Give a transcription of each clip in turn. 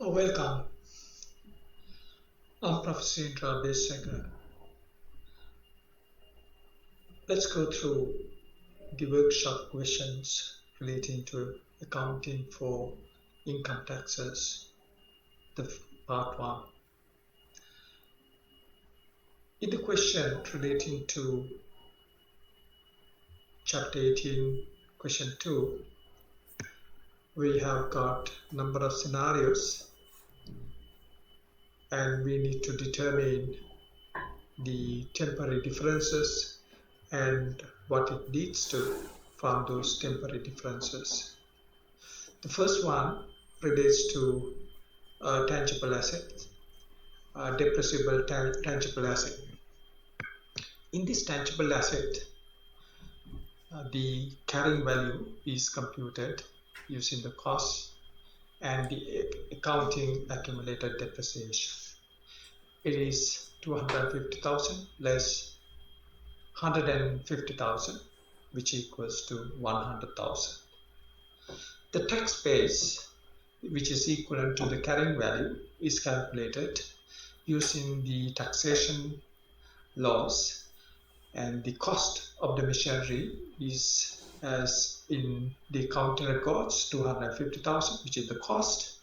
Welcome. I'm Professor Indra Besagar. Let's go through the workshop questions relating to accounting for income taxes, the part 1. In the question relating to chapter 18, question 2, we have got a number of scenarios and we need to determine the temporary differences and what it leads to from those temporary differences. The first one relates to tangible assets, depreciable tangible asset. In this tangible asset, the carrying value is computed using the cost and the accounting accumulated depreciation. It is 250,000 less 150,000, which equals to 100,000. The tax base, which is equivalent to the carrying value, is calculated using the taxation laws, and the cost of the machinery is, as in the accounting records, 250,000, which is the cost,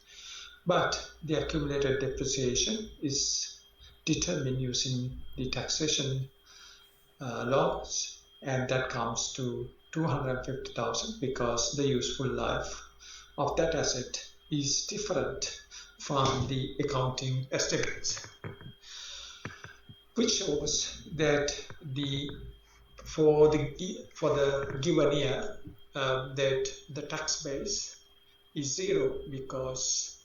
but the accumulated depreciation is determined using the taxation laws, and that comes to 250,000 because the useful life of that asset is different from the accounting estimates, which shows that for the given year that the tax base is 0 because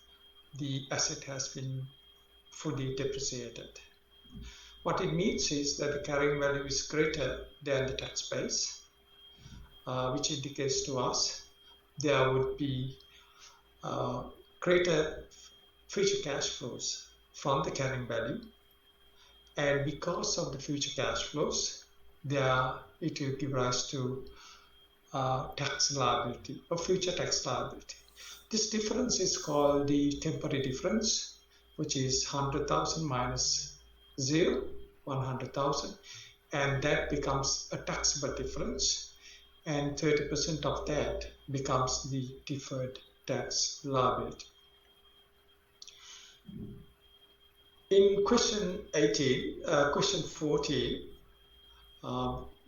the asset has been fully depreciated. What it means is that the carrying value is greater than the tax base, which indicates to us there would be greater future cash flows from the carrying value, and because of the future cash flows, it will give rise to tax liability or future tax liability. This difference is called the temporary difference, which is 100,000 minus 0, 100,000, and that becomes a taxable difference, and 30% of that becomes the deferred tax liability. In question 14,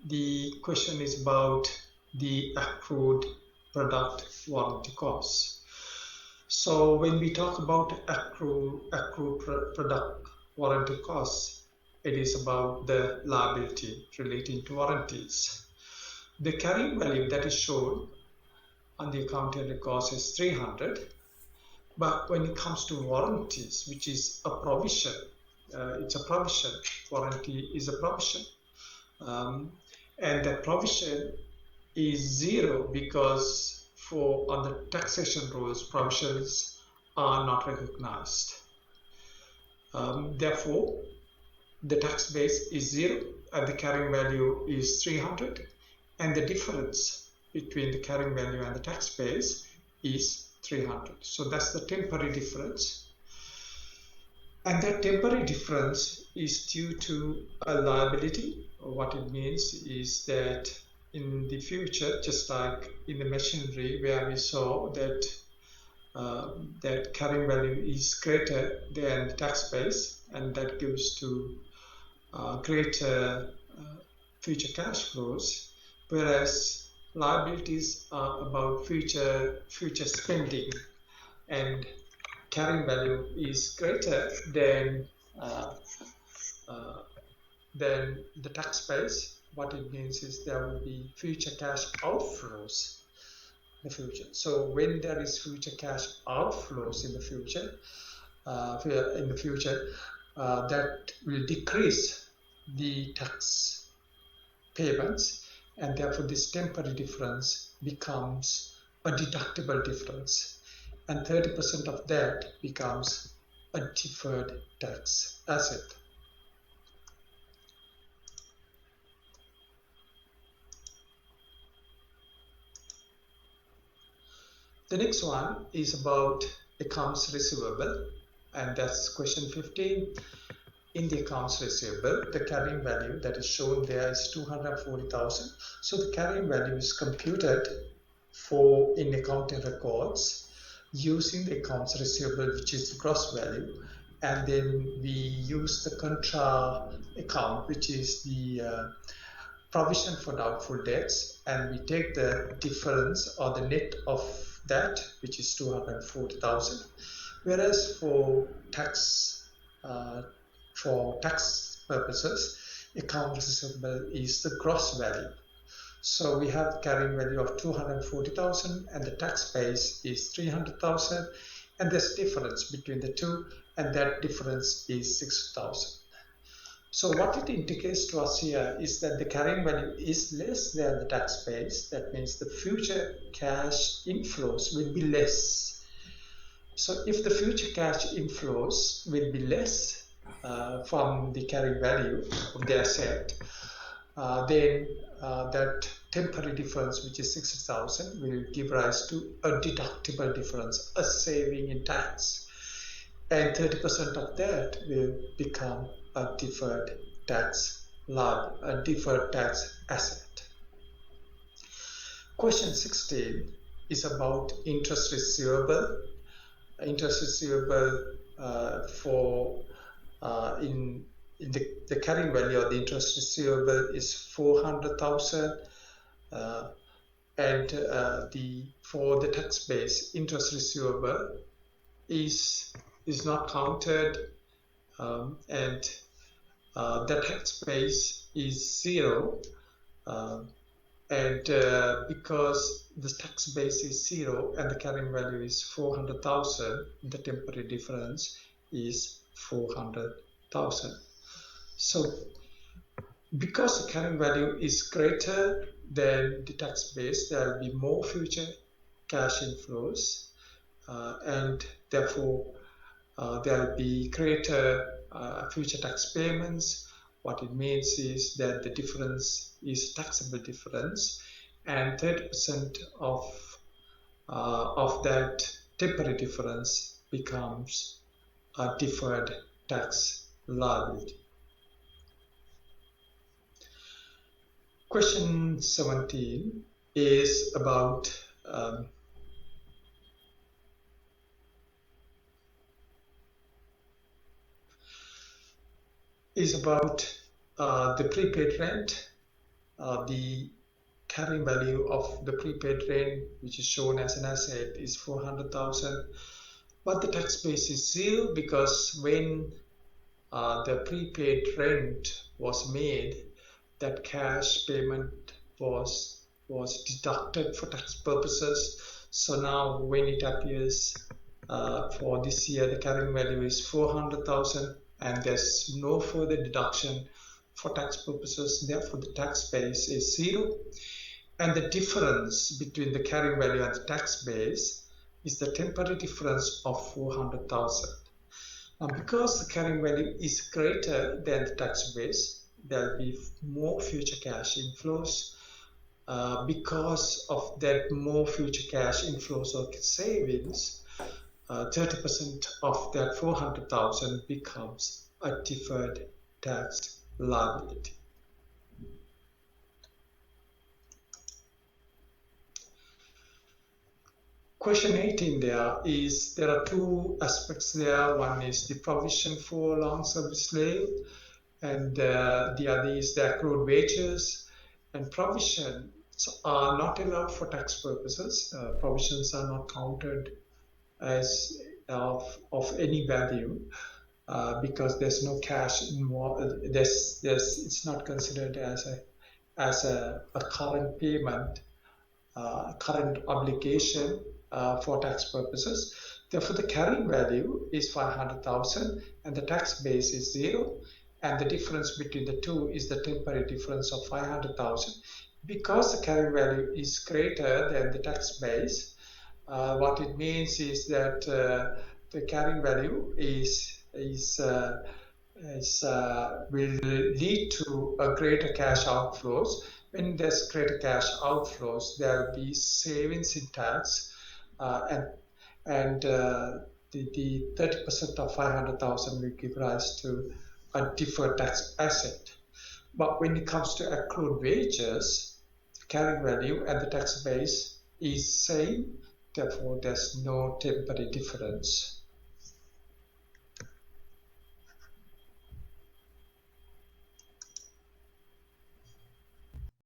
the question is about the accrued product warranty costs. So when we talk about accrued product warranty costs, it is about the liability relating to warranties. The carrying value that is shown on the accounting records is 300, but when it comes to warranties, which is a provision, it's a provision. Warranty is a provision, and the provision is 0 because on the taxation rules, provisions are not recognized. Therefore, the tax base is 0 and the carrying value is 300, and the difference between the carrying value and the tax base is 300. So that's the temporary difference, and that temporary difference is due to a liability. What it means is that in the future, just like in the machinery where we saw that that carrying value is greater than the tax base, and that gives to greater future cash flows, whereas liabilities are about future spending, and carrying value is greater than the tax base. What it means is there will be future cash outflows in the future. So when there is future cash outflows in the future, that will decrease the tax payments, and therefore this temporary difference becomes a deductible difference, and 30% of that becomes a deferred tax asset. The next one is about accounts receivable, and that's question 15. In the accounts receivable, the carrying value that is shown there is 240,000. So the carrying value is computed in accounting records using the accounts receivable, which is the gross value, and then we use the contra account, which is the provision for doubtful debts, and we take the difference or the net of that, which is 240,000. Whereas for tax purposes, account receivable is the gross value. So we have carrying value of 240,000 and the tax base is 300,000, and there's difference between the two, and that difference is 6,000. So what it indicates to us here is that the carrying value is less than the tax base. That means the future cash inflows will be less. So if the future cash inflows will be less from the carrying value of the asset, then that temporary difference, which is 60,000, will give rise to a deductible difference, a saving in tax. And 30% of that will become a deferred tax asset. Question 16 is about interest receivable. Interest receivable in the carrying value of the interest receivable is 400,000, and for the tax base, interest receivable is not counted, and the tax base is 0, and because the tax base is 0 and the carrying value is 400,000, the temporary difference is 400,000. So because the carrying value is greater than the tax base, there will be more future cash inflows, and therefore there will be greater future tax payments. What it means is that the difference is taxable difference, and 30% of that temporary difference becomes a deferred tax liability. Question 17 is about the prepaid rent. The carrying value of the prepaid rent, which is shown as an asset, is 400,000, but the tax base is 0 because when the prepaid rent was made, that cash payment was deducted for tax purposes. So now when it appears for this year, the carrying value is 400,000 and there's no further deduction for tax purposes. Therefore, the tax base is 0. And the difference between the carrying value and the tax base is the temporary difference of 400,000. Now, because the carrying value is greater than the tax base, there will be more future cash inflows. Because of that more future cash inflows or savings, 30% of that 400,000 becomes a deferred tax liability. Question 18 there are two aspects there. One is the provision for long service leave, and the other is the accrued wages. And provisions are not allowed for tax purposes. Provisions are not counted as of any value because there's no cash involved. It's not considered as a current payment, current obligation for tax purposes. Therefore, the carrying value is 500,000 and the tax base is 0. And the difference between the two is the temporary difference of 500,000. Because the carrying value is greater than the tax base, what it means is that the carrying value will lead to a greater cash outflows. When there's greater cash outflows, there will be savings in tax, and and the 30% of 500,000 will give rise to a deferred tax asset. But when it comes to accrued wages, the carrying value and the tax base is same, therefore there's no temporary difference.